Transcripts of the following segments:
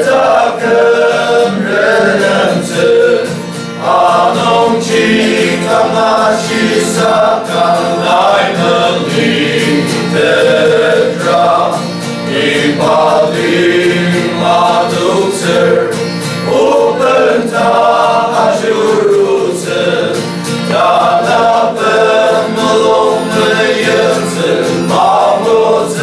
他更仁慈，他浓情他马西撒甘来能力的让你把灵马肚子，我本他就如此，他那本木龙的样子马脖子。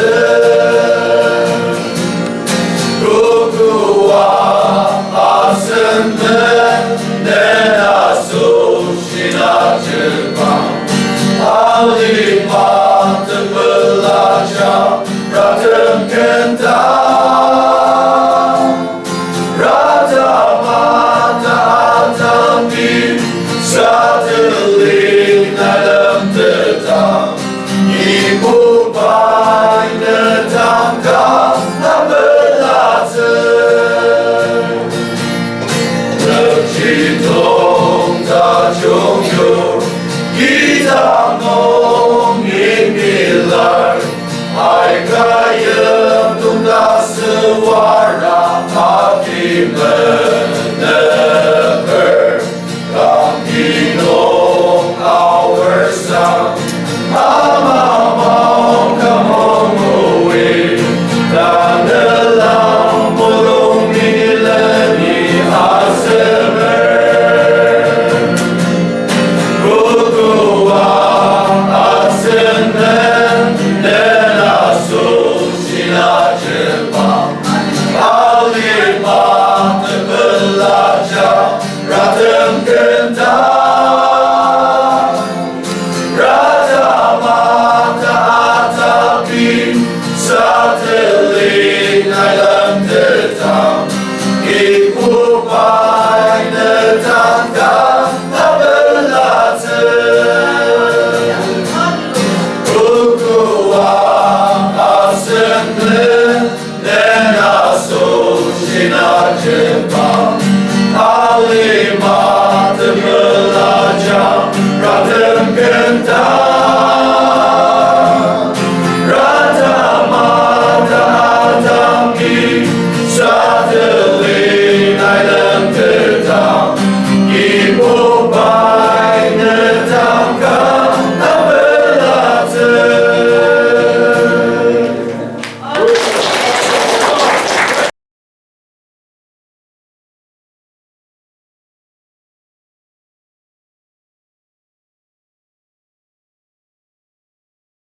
Alima terbelajar Radam kentang Rada mata atami Satelit dalam tetang Ibu bayi netangkan Tak belajar Tercitong tak jongyor Kita nong imilar Hai kaya tunda suara hati meneper Kami nong our song Mama mau kamu mui Dan dalam burung mileni asemer Radam kentang Rada mata atapi Satelit dalam tetang Ibu bayi netangkan Tak belajar Ukuang asem dan asuh sinar Jepang